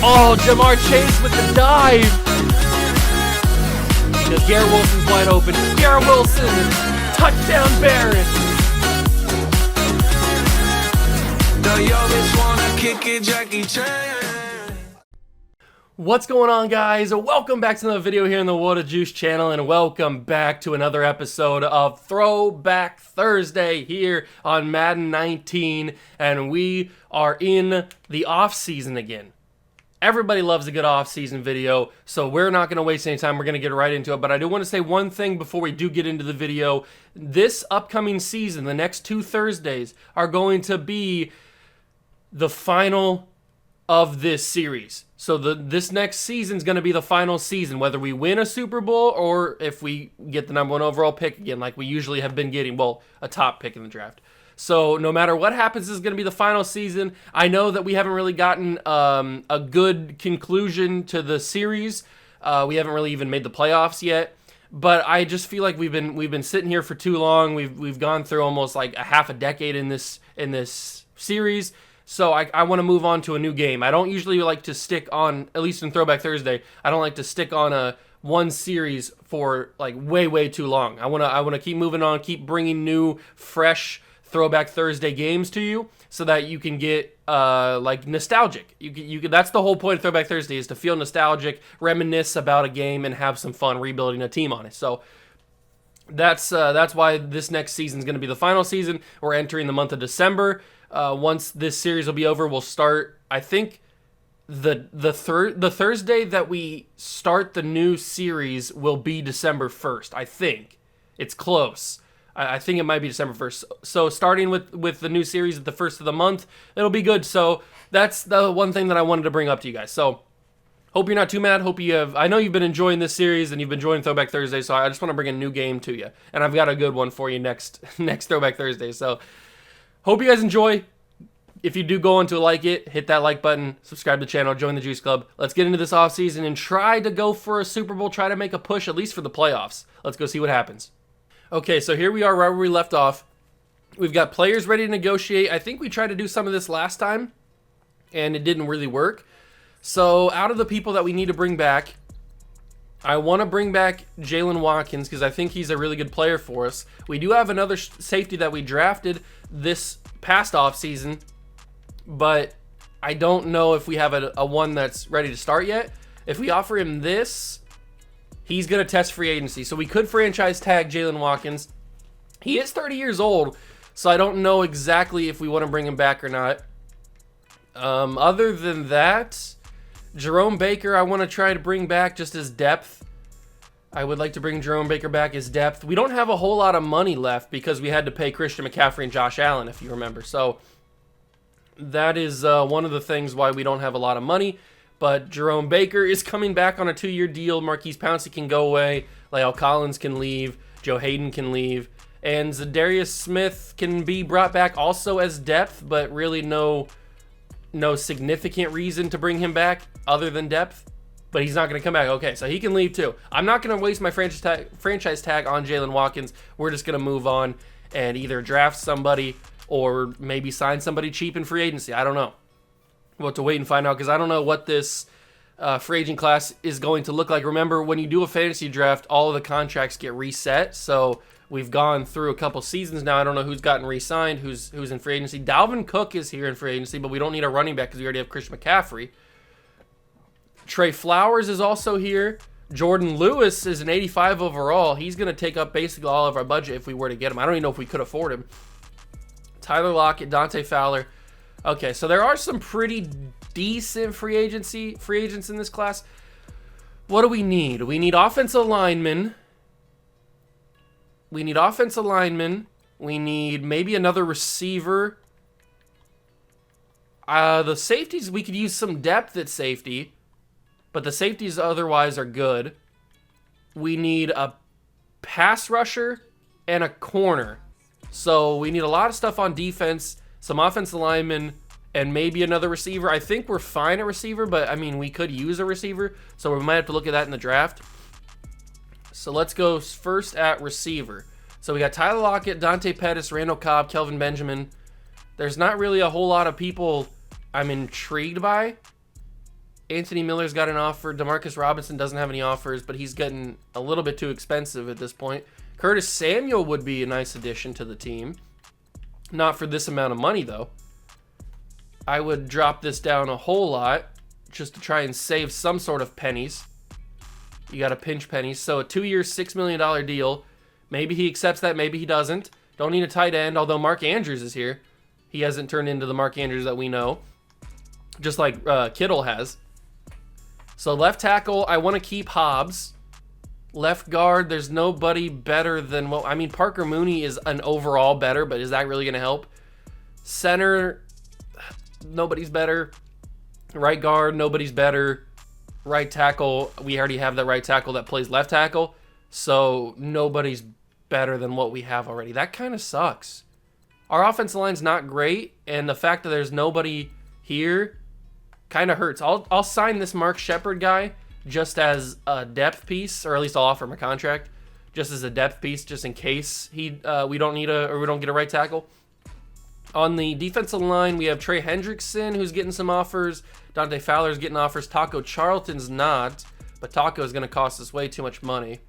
Oh, Jamar Chase with the dive. Because Garrett Wilson's wide open. Garrett Wilson, touchdown Barrett. What's going on, guys? Welcome back to another video here on the What a Juice channel, and welcome back to another episode of Throwback Thursday here on Madden 19, and we are in the off-season again. Everybody loves a good off-season video, so we're not going to waste any time. We're going to get right into it, but I do want to say one thing before we do get into the video. This upcoming season, the next 2 Thursdays, are going to be the final of this series. So this next season is going to be the final season, whether we win a Super Bowl or if we get the #1 overall pick again, like we usually have been getting, well, a top pick in the draft. So no matter what happens, this is going to be the final season. I know that we haven't really gotten a good conclusion to the series. We haven't really even made the playoffs yet. But I just feel like we've been sitting here for too long. We've gone through almost like a half a decade in this series. So I want to move on to a new game. I don't usually like to stick on, at least in Throwback Thursday, I don't like to stick on one series for like way too long. I want to keep moving on, keep bringing new, fresh Throwback Thursday games to you, so that you can get like nostalgic. You can. That's the whole point of Throwback Thursday, is to feel nostalgic, reminisce about a game, and have some fun rebuilding a team on it. So that's why this next season is going to be the final season. We're entering the month of December. Once this series will be over, we'll start, I think, the Thursday that we start the new series will be December 1st. I think. It's close. I think it might be December 1st. So starting with the new series at the first of the month, it'll be good. So that's the one thing that I wanted to bring up to you guys. So hope you're not too mad. Hope you have. I know you've been enjoying this series and you've been enjoying Throwback Thursday. So I just want to bring a new game to you, and I've got a good one for you next Throwback Thursday. So hope you guys enjoy. If you do go on to like it, hit that like button, subscribe to the channel, join the Juice Club. Let's get into this offseason and try to go for a Super Bowl, try to make a push at least for the playoffs. Let's go see what happens. Okay, so here we are right where we left off. We've got players ready to negotiate. I think we tried to do some of this last time, and it didn't really work. So out of the people that we need to bring back, I want to bring back Jalen Watkins because I think he's a really good player for us. We do have another safety that we drafted this past offseason, but I don't know if we have a one that's ready to start yet. If we offer him this, he's going to test free agency. So we could franchise tag Jalen Watkins. He is 30 years old, so I don't know exactly if we want to bring him back or not. Other than that, Jerome Baker, I want to try to bring back just as depth. I would like to bring Jerome Baker back as depth. We don't have a whole lot of money left because we had to pay Christian McCaffrey and Josh Allen, if you remember. So that is one of the things why we don't have a lot of money. But Jerome Baker is coming back on a 2-year deal. Marquise Pouncey can go away. La'el Collins can leave. Joe Hayden can leave. And Zadarius Smith can be brought back also as depth, but really no significant reason to bring him back other than depth. But he's not going to come back. Okay, so he can leave too. I'm not going to waste my franchise tag on Jalen Watkins. We're just going to move on and either draft somebody or maybe sign somebody cheap in free agency. I don't know. We'll have to wait and find out because I don't know what this free agent class is going to look like. Remember, when you do a fantasy draft, all of the contracts get reset. So we've gone through a couple seasons now. I don't know who's gotten re-signed, who's in free agency. Dalvin Cook is here in free agency, but we don't need a running back because we already have Christian McCaffrey. Trey Flowers is also here. Jordan Lewis is an 85 overall. He's going to take up basically all of our budget if we were to get him. I don't even know if we could afford him. Tyler Lockett, Dante Fowler. Okay, so there are some pretty decent free agents in this class. What do we need? We need offensive linemen. We need maybe another receiver. The safeties, we could use some depth at safety, but the safeties otherwise are good. We need a pass rusher and a corner. So we need a lot of stuff on defense, some offensive linemen, and maybe another receiver. I think we're fine at receiver, but I mean, we could use a receiver, so we might have to look at that in the draft. So let's go first at receiver. So we got Tyler Lockett, Dante Pettis, Randall Cobb, Kelvin Benjamin, There's not really a whole lot of people I'm intrigued by. Anthony Miller's got an offer. Demarcus Robinson doesn't have any offers, but he's getting a little bit too expensive at this point. Curtis Samuel would be a nice addition to the team. Not for this amount of money, though. I would drop this down a whole lot just to try and save some sort of pennies. You got to pinch pennies. So a 2-year, $6 million deal. Maybe he accepts that, maybe he doesn't. Don't need a tight end, although Mark Andrews is here. He hasn't turned into the Mark Andrews that we know, just like Kittle has. So left tackle, I want to keep Hobbs. Left guard, there's nobody better than what... I mean, Parker Mooney is an overall better, but is that really going to help? Center, nobody's better. Right guard, nobody's better. Right tackle, we already have that right tackle that plays left tackle. So nobody's better than what we have already. That kind of sucks. Our offensive line's not great, and the fact that there's nobody here kind of hurts. I'll sign this Mark Shepard guy just as a depth piece, or at least I'll offer him a contract just as a depth piece, just in case we don't get a right tackle. On the defensive line, we have Trey Hendrickson, who's getting some offers. Dante Fowler's getting offers. Taco Charlton's not, but Taco is going to cost us way too much money.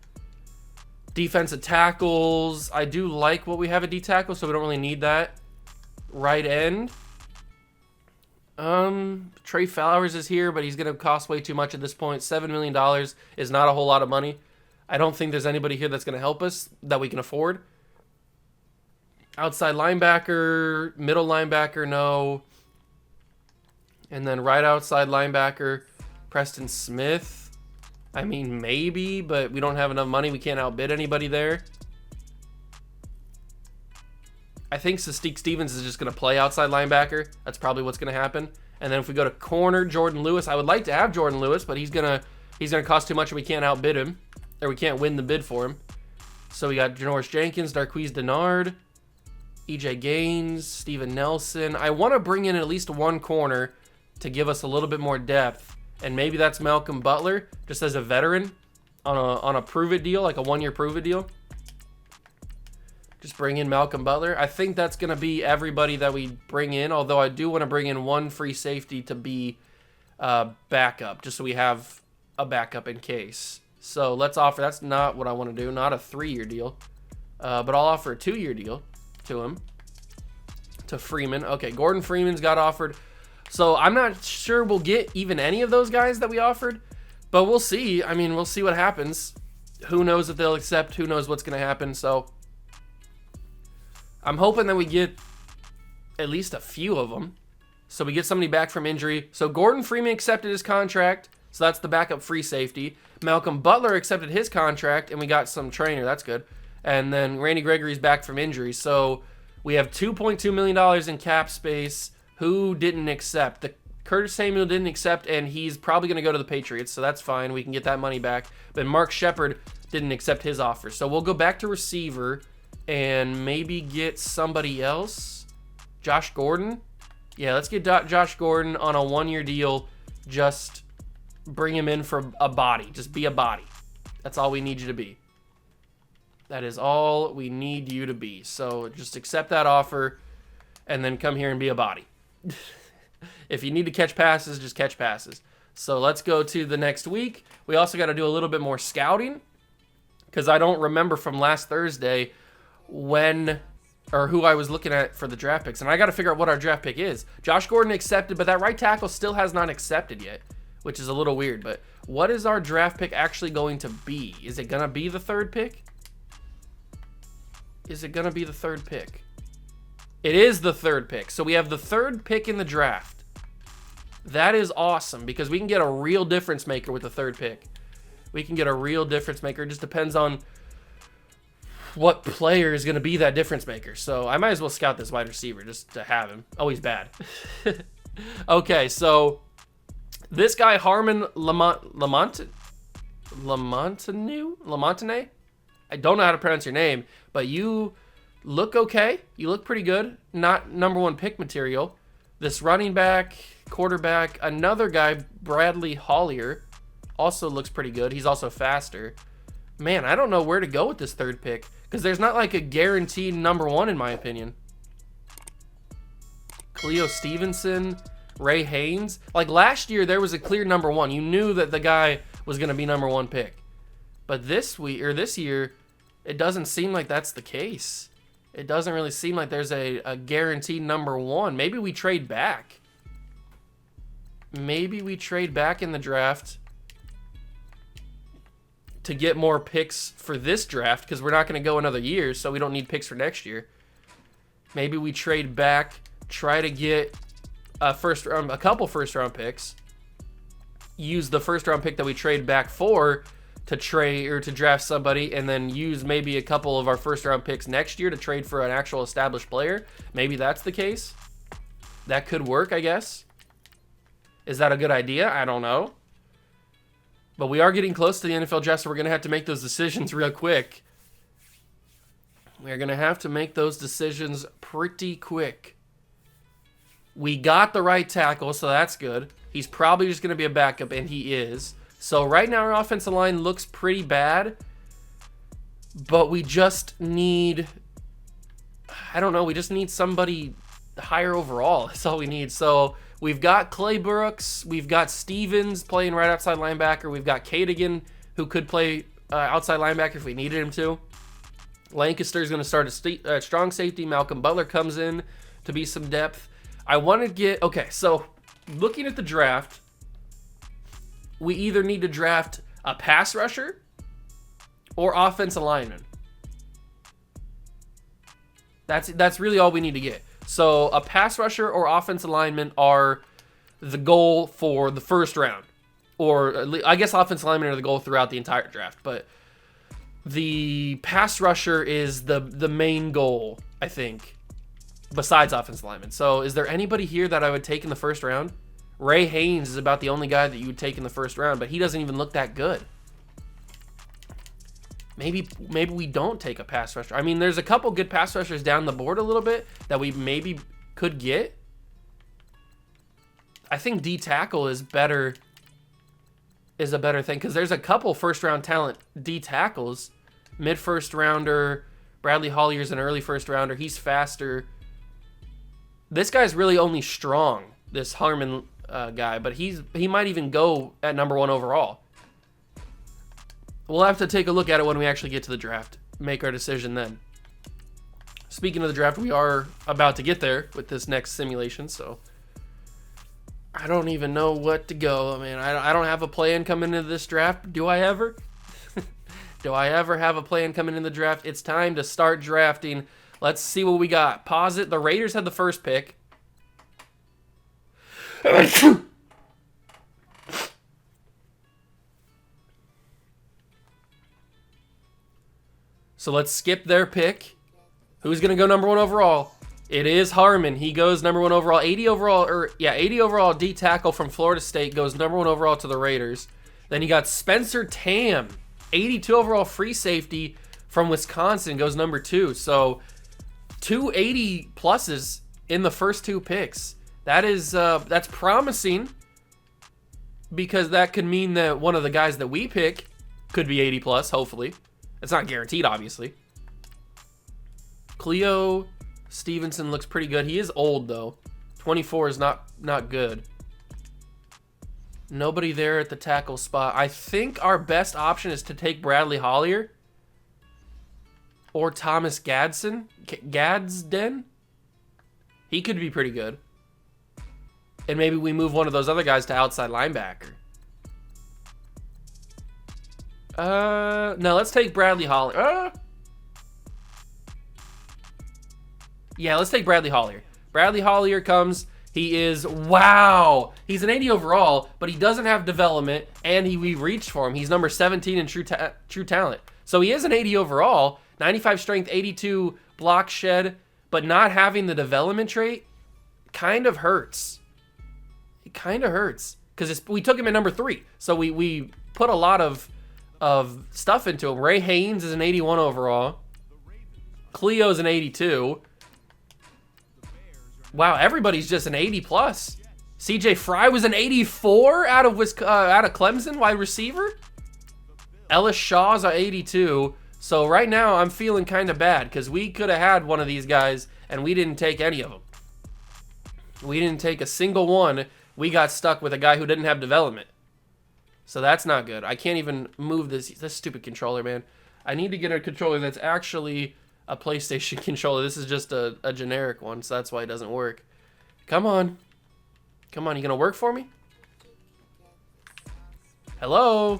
Defensive tackles, I do like what we have at D tackle, so we don't really need that. Right end. Trey Flowers is here, but he's going to cost way too much at this point. $7 million is not a whole lot of money. I don't think there's anybody here that's going to help us that we can afford. Outside linebacker, middle linebacker, no. And then right outside linebacker, Preston Smith. I mean, maybe, but we don't have enough money. We can't outbid anybody there. I think Sadiq Stevens is just going to play outside linebacker. That's probably what's going to happen. And then if we go to corner, Jordan Lewis. I would like to have Jordan Lewis, but he's gonna cost too much and we can't outbid him. Or we can't win the bid for him. So we got Janoris Jenkins, Darqueze Dennard, EJ Gaines, Steven Nelson. I want to bring in at least one corner to give us a little bit more depth. And maybe that's Malcolm Butler, just as a veteran on a prove-it deal, like a 1-year prove-it deal. Just bring in Malcolm Butler. I think that's going to be everybody that we bring in, although I do want to bring in one free safety to be backup, just so we have a backup in case. So let's offer, that's not what I want to do, not a 3-year deal, but I'll offer a 2-year deal to him, to Freeman. Okay, Gordon Freeman's got offered. So I'm not sure we'll get even any of those guys that we offered, but we'll see. I mean, we'll see what happens. Who knows if they'll accept, who knows what's going to happen, so... I'm hoping that we get at least a few of them. So we get somebody back from injury. So Gordon Freeman accepted his contract. So that's the backup free safety. Malcolm Butler accepted his contract, and we got some trainer. That's good. And then Randy Gregory's back from injury. So we have $2.2 million in cap space. Who didn't accept? The Curtis Samuel didn't accept, and he's probably going to go to the Patriots. So that's fine. We can get that money back. But Mark Shepard didn't accept his offer. So we'll go back to receiver and maybe get somebody else. Josh Gordon. Yeah, let's get Josh Gordon on a 1-year deal. Just bring him in for a body. Just be a body. That's all we need you to be. That is all we need you to be. So just accept that offer and then come here and be a body. If you need to catch passes, just catch passes. So let's go to the next week. We also got to do a little bit more scouting because I don't remember from last Thursday when or who I was looking at for the draft picks. And I got to figure out what our draft pick is. Josh Gordon accepted, but that right tackle still has not accepted yet, which is a little weird. But what is our draft pick actually going to be? Is it going to be the 3rd pick? Is it going to be the 3rd pick? It is the 3rd pick. So we have the 3rd pick in the draft. That is awesome because we can get a real difference maker with the 3rd pick. We can get a real difference maker. It just depends on what player is going to be that difference maker. So I might as well scout this wide receiver just to have him. Oh, he's bad. Okay, so this guy, Harmon Lamontane? I don't know how to pronounce your name, but you look okay. You look pretty good. Not #1 pick material. This running back, quarterback, another guy, Bradley Hollier, also looks pretty good. He's also faster. Man, I don't know where to go with this 3rd pick because there's not like a guaranteed #1 in my opinion. Cleo Stevenson, Ray Haynes. Like last year, there was a clear number one. You knew that the guy was going to be number one pick. But this year, it doesn't seem like that's the case. It doesn't really seem like there's a guaranteed number one. Maybe we trade back. Maybe we trade back in the draft to get more picks for this draft because we're not going to go another year, so we don't need picks for next year. Maybe we trade back, try to get a couple first-round picks, use the first-round pick that we trade back for to trade or to draft somebody, and then use maybe a couple of our first-round picks next year to trade for an actual established player. Maybe that's the case. That could work, I guess. Is that a good idea? I don't know. But we are getting close to the NFL draft, so we're going to have to make those decisions real quick. We're going to have to make those decisions pretty quick. We got the right tackle, so that's good. He's probably just going to be a backup, and he is. So right now our offensive line looks pretty bad, but we just need, I don't know, we just need somebody higher overall. That's all we need. So we've got Clay Brooks, we've got Stevens playing right outside linebacker, we've got Cadigan who could play outside linebacker if we needed him to. Lancaster's going to start a strong safety. Malcolm Butler comes in to be some depth. I want to get, okay, so looking at the draft, we either need to draft a pass rusher or offensive lineman. That's really all we need to get. So a pass rusher or offensive lineman are the goal for the first round. Or I guess offensive linemen are the goal throughout the entire draft. But the pass rusher is the main goal, I think, besides offensive linemen. So is there anybody here that I would take in the first round? Ray Haynes is about the only guy that you would take in the first round, but he doesn't even look that good. Maybe we don't take a pass rusher. I mean, there's a couple good pass rushers down the board a little bit that we maybe could get. I think D tackle is a better thing because there's a couple first round talent D tackles. Mid first rounder, Bradley Hollier's an early first rounder. He's faster. This guy's really only strong, this Harmon guy, but he might even go at number one overall. We'll have to take a look at it when we actually get to the draft. Make our decision then. Speaking of the draft, we are about to get there with this next simulation, so I don't even know what to go. I mean, I don't have a plan coming into this draft. Do I ever? Do I ever have a plan coming into the draft? It's time to start drafting. Let's see what we got. Pause it. The Raiders had the first pick. So let's skip their pick. Who's going to go number one overall? It is Harmon. He goes number one overall. 80 overall D tackle from Florida State goes number one overall to the Raiders. Then you got Spencer Tam, 82 overall free safety from Wisconsin, goes number 2. So 280 pluses in the first 2 picks. That's promising because that could mean that one of the guys that we pick could be 80 plus, hopefully. It's not guaranteed, obviously. Cleo Stevenson looks pretty good. He is old, though. 24 is not good. Nobody there at the tackle spot. I think our best option is to take Bradley Hollier or Thomas Gadsden. He could be pretty good. And maybe we move one of those other guys to outside linebacker. No, let's take Bradley Hollier. Yeah, let's take Bradley Hollier. Bradley Hollier comes. He is, wow. He's an 80 overall, but he doesn't have development, and we reached for him. He's number 17 in true talent. So he is an 80 overall, 95 strength, 82 block shed, but not having the development trait kind of hurts. It kind of hurts because we took him at number 3. So we put a lot of stuff into him. Ray Haynes is an 81 overall. Cleo's an 82. Wow, everybody's just an 80 plus. CJ Fry was an 84 out of Clemson, wide receiver. Ellis Shaw's an 82. So right now I'm feeling kind of bad because we could have had one of these guys and we didn't take any of them. We didn't take a single one. We got stuck with a guy who didn't have development. So that's not good. I can't even move this stupid controller, man. I need to get a controller that's actually a PlayStation controller. This is just a generic one, so that's why it doesn't work. Come on. Come on, you gonna work for me? Hello?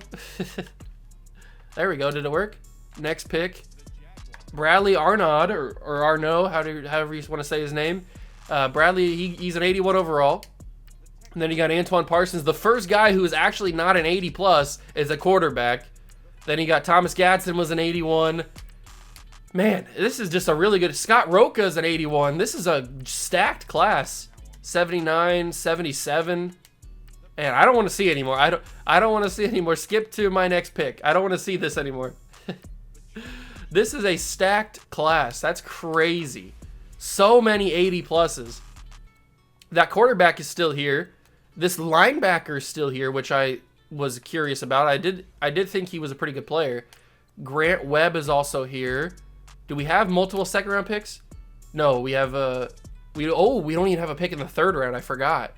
There we go, did it work? Next pick. Bradley Arnaud, or Arnaud, however you want to say his name. Bradley, he's an 81 overall. And then you got Antoine Parsons. The first guy who is actually not an 80 plus is a quarterback. Then you got Thomas Gadsden was an 81. Man, this is just a really good. Scott Roca is an 81. This is a stacked class. 79, 77. And I don't want to see anymore. I don't want to see anymore. Skip to my next pick. I don't want to see this anymore. This is a stacked class. That's crazy. So many 80 pluses. That quarterback is still here. This linebacker is still here, which I was curious about. I did think he was a pretty good player. Grant Webb is also here. Do we have multiple second round picks? No, we have we don't even have a pick in the third round. I forgot.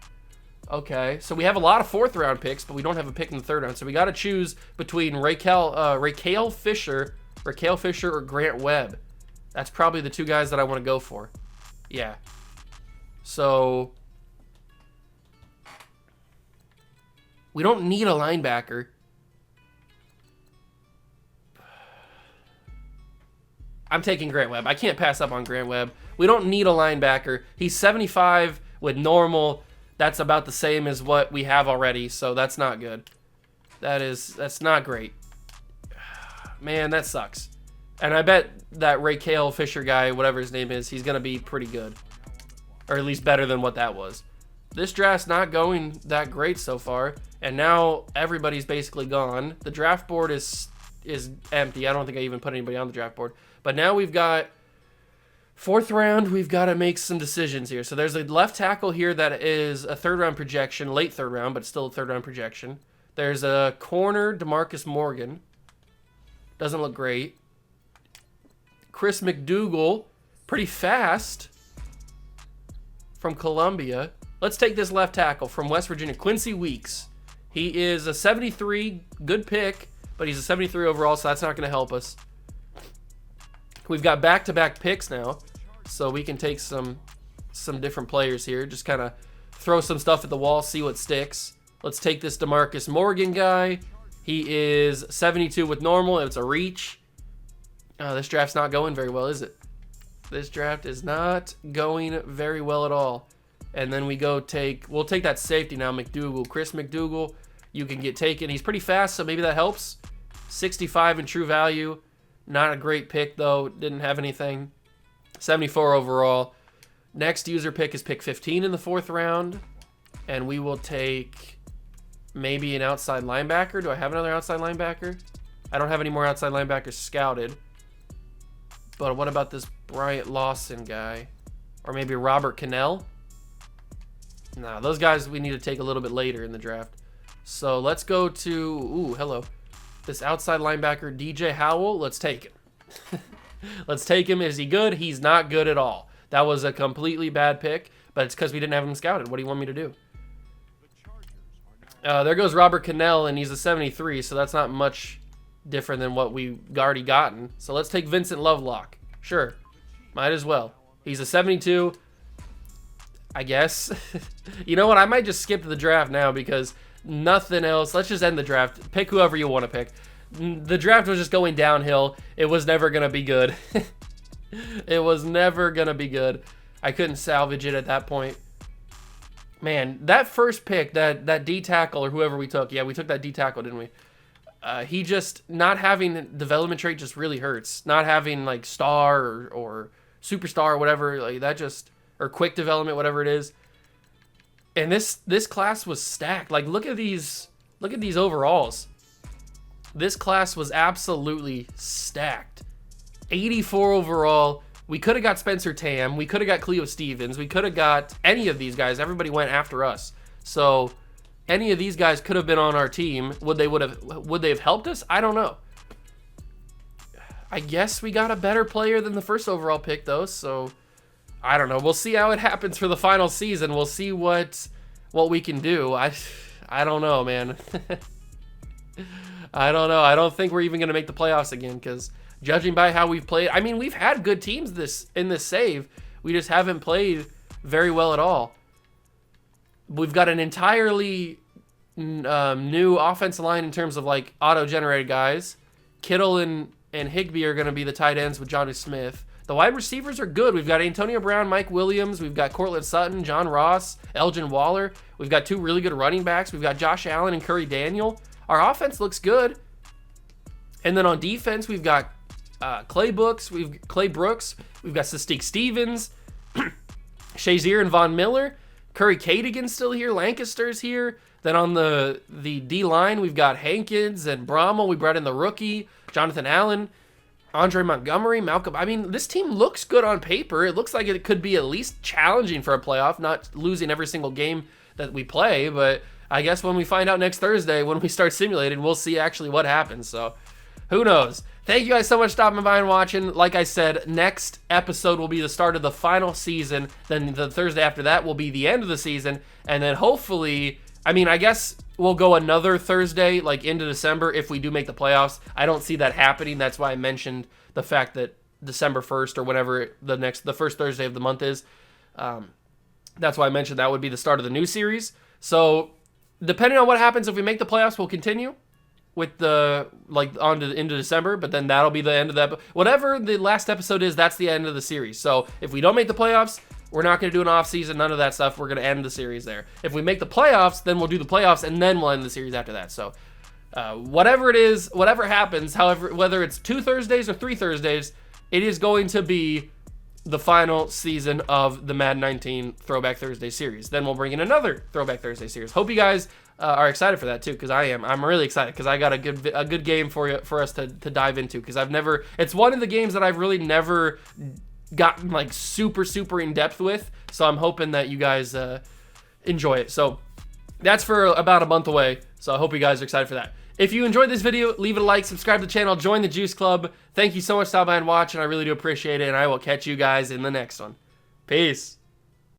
Okay, so we have a lot of fourth round picks, but we don't have a pick in the third round. So we got to choose between Raquel Fisher or Grant Webb. That's probably the two guys that I want to go for. Yeah. So we don't need a linebacker. I'm taking Grant Webb. I can't pass up on Grant Webb. We don't need a linebacker. He's 75 with normal. That's about the same as what we have already, so that's not good. That's not great. Man, that sucks. And I bet that Raquel Fisher guy, whatever his name is, he's going to be pretty good. Or at least better than what that was. This draft's not going that great so far. And now everybody's basically gone. The draft board is empty. I don't think I even put anybody on the draft board. But now we've got fourth round. We've got to make some decisions here. So there's a left tackle here that is a third round projection. Late third round, but still a third round projection. There's a corner, DeMarcus Morgan. Doesn't look great. Chris McDougal, pretty fast from Columbia. Let's take this left tackle from West Virginia, Quincy Weeks. He is a 73, good pick, but he's a 73 overall, so that's not going to help us. We've got back-to-back picks now, so we can take some different players here. Just kind of throw some stuff at the wall, see what sticks. Let's take this DeMarcus Morgan guy. He is 72 with normal, and it's a reach. This draft's not going very well, is it? This draft is not going very well at all. And then we'll take that safety now, McDougal. Chris McDougal, you can get taken. He's pretty fast, so maybe that helps. 65 in true value. Not a great pick, though. Didn't have anything. 74 overall. Next user pick is pick 15 in the fourth round. And we will take maybe an outside linebacker. Do I have another outside linebacker? I don't have any more outside linebackers scouted. But what about this Bryant Lawson guy? Or maybe Robert Cannell? Nah, those guys we need to take a little bit later in the draft. So let's go to, ooh, hello. This outside linebacker, DJ Howell, let's take him. Let's take him. Is he good? He's not good at all. That was a completely bad pick, but it's because we didn't have him scouted. What do you want me to do? There goes Robert Cannell, and he's a 73, so that's not much different than what we've already gotten. So let's take Vincent Lovelock. Sure. Might as well. He's a 72, I guess. You know what? I might just skip the draft now because nothing else. Let's just end the draft. Pick whoever you want to pick. The draft was just going downhill. It was never going to be good. It was never going to be good. I couldn't salvage it at that point. Man, that first pick, that D tackle or whoever we took. Yeah, we took that D tackle, didn't we? He just, not having development trait just really hurts. Not having like star or superstar or whatever, like that just, or quick development, whatever it is. And this class was stacked. Like look at these overalls. This class was absolutely stacked. 84 overall. We could have got Spencer Tam. We could have got Cleo Stevens. We could have got any of these guys. Everybody went after us. So any of these guys could have been on our team. Would they have helped us? I don't know. I guess we got a better player than the first overall pick though. So I don't know. We'll see how it happens for the final season. We'll see what we can do. I don't know, man. I don't know. I don't think we're even going to make the playoffs again because judging by how we've played, I mean, we've had good teams in this save. We just haven't played very well at all. We've got an entirely new offensive line in terms of like auto-generated guys. Kittle and Higbee are going to be the tight ends with Johnny Smith. The wide receivers are good. We've got Antonio Brown, Mike Williams. We've got Cortland Sutton, John Ross, Elgin Waller. We've got 2 really good running backs. We've got Josh Allen and Curry Daniel. Our offense looks good. And then on defense, we've got Clay Brooks. We've got Sadiq Stevens, Shazier and Von Miller. Curry Cadigan's still here. Lancaster's here. Then on the D-line, we've got Hankins and Brommel. We brought in the rookie, Jonathan Allen, Andre Montgomery, Malcolm. I mean, this team looks good on paper. It looks like it could be at least challenging for a playoff, not losing every single game that we play. But I guess when we find out next Thursday, when we start simulating, we'll see actually what happens. So who knows? Thank you guys so much for stopping by and watching. Like I said, next episode will be the start of the final season. Then the Thursday after that will be the end of the season. And then hopefully, I mean, I guess we'll go another Thursday, like into December, if we do make the playoffs. I don't see that happening. That's why I mentioned the fact that December 1st or whenever the first Thursday of the month is. That's why I mentioned that would be the start of the new series. So depending on what happens, if we make the playoffs, we'll continue with the into December, but then that'll be the end of that. Whatever the last episode is, that's the end of the series. So if we don't make the playoffs, we're not going to do an off season, none of that stuff. We're going to end the series there. If we make the playoffs, then we'll do the playoffs, and then we'll end the series after that. So whatever it is, whatever happens, however, whether it's 2 Thursdays or 3 Thursdays, it is going to be the final season of the Madden 19 Throwback Thursday series. Then we'll bring in another Throwback Thursday series. Hope you guys are excited for that too, because I am. I'm really excited because I got a good game for us to dive into, because it's one of the games that I've really never gotten like super in depth with. So I'm hoping that you guys enjoy it. So that's for about a month away. So I hope you guys are excited for that. If you enjoyed this video, leave it a like, subscribe to the channel, join the Juice Club. Thank you so much for stopping by and watching. I really do appreciate it, and I will catch you guys in the next one. Peace.